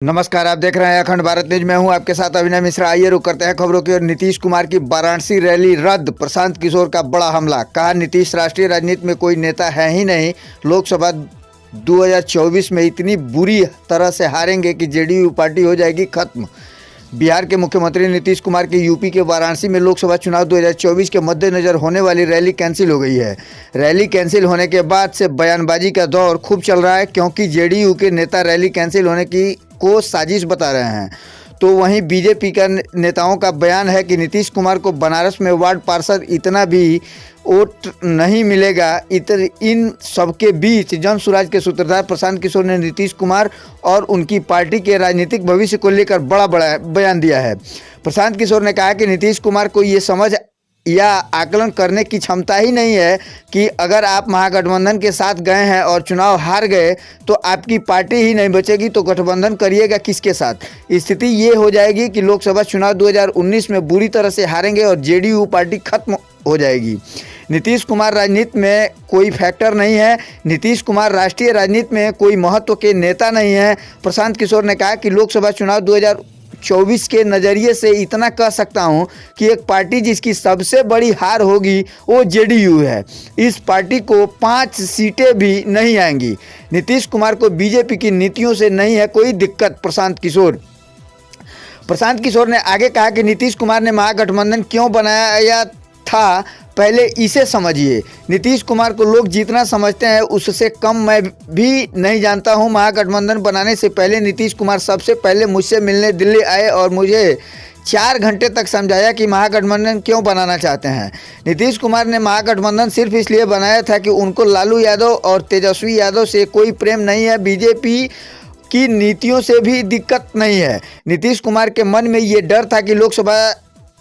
नमस्कार, आप देख रहे हैं अखंड भारत न्यूज। मैं हूं आपके साथ अभिनय मिश्रा। आइए रुक करते हैं खबरों की ओर। नीतीश कुमार की वाराणसी रैली रद्द, प्रशांत किशोर का बड़ा हमला। कहा, नीतीश राष्ट्रीय राजनीति में कोई नेता है ही नहीं। लोकसभा 2024 में इतनी बुरी तरह से हारेंगे कि जेडीयू पार्टी हो जाएगी खत्म। बिहार के मुख्यमंत्री नीतीश कुमार की यूपी के वाराणसी में लोकसभा चुनाव 2024 के मद्देनजर होने वाली रैली कैंसिल हो गई है। रैली कैंसिल होने के बाद से बयानबाजी का दौर खूब चल रहा है, क्योंकि जेडीयू के नेता रैली कैंसिल होने की को साजिश बता रहे हैं। तो वहीं बीजेपी का नेताओं का बयान है कि नीतीश कुमार को बनारस में वार्ड पार्षद इतना भी वोट नहीं मिलेगा। इन सबके बीच जन सुराज के सूत्रधार प्रशांत किशोर ने नीतीश कुमार और उनकी पार्टी के राजनीतिक भविष्य को लेकर बड़ा बयान दिया है। प्रशांत किशोर ने कहा कि नीतीश कुमार को ये समझ या आकलन करने की क्षमता ही नहीं है कि अगर आप महागठबंधन के साथ गए हैं और चुनाव हार गए तो आपकी पार्टी ही नहीं बचेगी, तो गठबंधन करिएगा किसके साथ। स्थिति ये हो जाएगी कि लोकसभा चुनाव 2019 में बुरी तरह से हारेंगे और जेडीयू पार्टी खत्म हो जाएगी। नीतीश कुमार राजनीति में कोई फैक्टर नहीं है। नीतीश कुमार राष्ट्रीय राजनीति में कोई महत्व के नेता नहीं है। प्रशांत किशोर ने कहा कि लोकसभा चुनाव 2024 के नज़रिए से इतना कह सकता हूं कि एक पार्टी जिसकी सबसे बड़ी हार होगी वो जेडीयू है। इस पार्टी को 5 सीटें भी नहीं आएंगी। नीतीश कुमार को बीजेपी की नीतियों से नहीं है कोई दिक्कत। प्रशांत किशोर ने आगे कहा कि नीतीश कुमार ने महागठबंधन क्यों बनाया था, पहले इसे समझिए। नीतीश कुमार को लोग जितना समझते हैं उससे कम मैं भी नहीं जानता हूं। महागठबंधन बनाने से पहले नीतीश कुमार सबसे पहले मुझसे मिलने दिल्ली आए और मुझे 4 घंटे तक समझाया कि महागठबंधन क्यों बनाना चाहते हैं। नीतीश कुमार ने महागठबंधन सिर्फ इसलिए बनाया था कि उनको लालू यादव और तेजस्वी यादव से कोई प्रेम नहीं है, बीजेपी की नीतियों से भी दिक्कत नहीं है। नीतीश कुमार के मन में ये डर था कि लोकसभा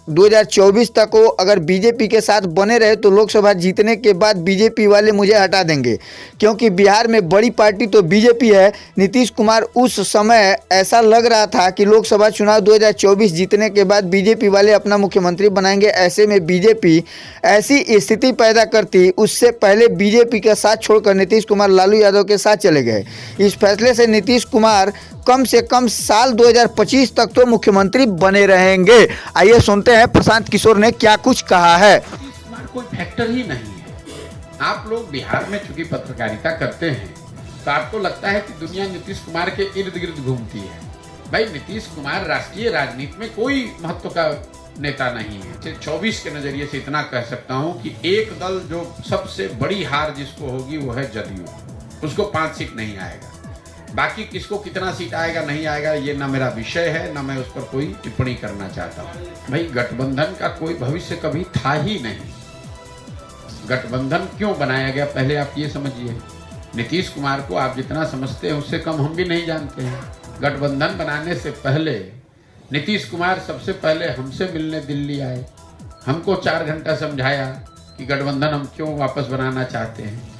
2024 तक वो अगर बीजेपी के साथ बने रहे तो लोकसभा जीतने के बाद बीजेपी वाले मुझे हटा देंगे, क्योंकि बिहार में बड़ी पार्टी तो बीजेपी है। नीतीश कुमार उस समय ऐसा लग रहा था कि लोकसभा चुनाव 2024 जीतने के बाद बीजेपी वाले अपना मुख्यमंत्री बनाएंगे। ऐसे में बीजेपी ऐसी स्थिति पैदा करती। उससे पहले बीजेपी का साथ छोड़कर नीतीश कुमार लालू यादव के साथ चले गए। इस फैसले से नीतीश कुमार कम से कम साल 2025 तक तो मुख्यमंत्री बने रहेंगे। आइए सुनते हैं प्रशांत किशोर ने क्या कुछ कहा है। नीतीश कुमार कोई फैक्टर ही नहीं है। आप लोग बिहार में चूंकि पत्रकारिता करते हैं तो आपको लगता है कि दुनिया नीतीश कुमार के इर्द गिर्द घूमती है। भाई, नीतीश कुमार राष्ट्रीय राजनीति में कोई महत्व का नेता नहीं है। 24 के नजरिए से इतना कह सकता हूं कि एक दल जो सबसे बड़ी हार जिसको होगी वो है जदयू। उसको 5 सीट नहीं आएगा। बाकी किसको कितना सीट आएगा नहीं आएगा ये ना मेरा विषय है, ना मैं उस पर कोई टिप्पणी करना चाहता हूँ। भाई, गठबंधन का कोई भविष्य कभी था ही नहीं। गठबंधन क्यों बनाया गया पहले आप ये समझिए। नीतीश कुमार को आप जितना समझते हैं उससे कम हम भी नहीं जानते हैं। गठबंधन बनाने से पहले नीतीश कुमार सबसे पहले हमसे मिलने दिल्ली आए, हमको 4 घंटा समझाया कि गठबंधन हम क्यों वापस बनाना चाहते हैं।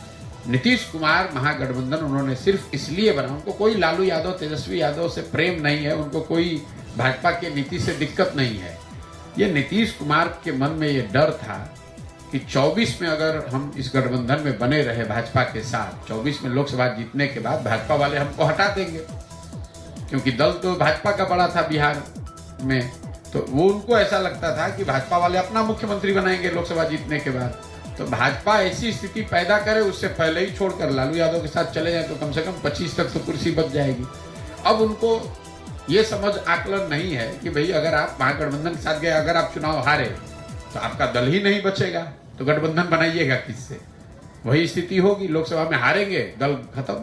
नीतीश कुमार महागठबंधन उन्होंने सिर्फ इसलिए बना, उनको कोई लालू यादव तेजस्वी यादव से प्रेम नहीं है, उनको कोई भाजपा की नीति से दिक्कत नहीं है। ये नीतीश कुमार के मन में ये डर था कि 24 में अगर हम इस गठबंधन में बने रहे भाजपा के साथ, 24 में लोकसभा जीतने के बाद भाजपा वाले हमको हटा देंगे, क्योंकि दल तो भाजपा का बड़ा था बिहार में। तो वो उनको ऐसा लगता था कि भाजपा वाले अपना मुख्यमंत्री बनाएंगे लोकसभा जीतने के बाद। तो भाजपा ऐसी स्थिति पैदा करे उससे पहले ही छोड़कर लालू यादव के साथ चले जाए तो कम से कम 25 तक तो कुर्सी बच जाएगी। अब उनको ये समझ आकलन नहीं है कि भाई अगर आप महागठबंधन के साथ गए, अगर आप चुनाव हारे तो आपका दल ही नहीं बचेगा, तो गठबंधन बनाइएगा किससे। वही स्थिति होगी, लोकसभा में हारेंगे, दल खत्म।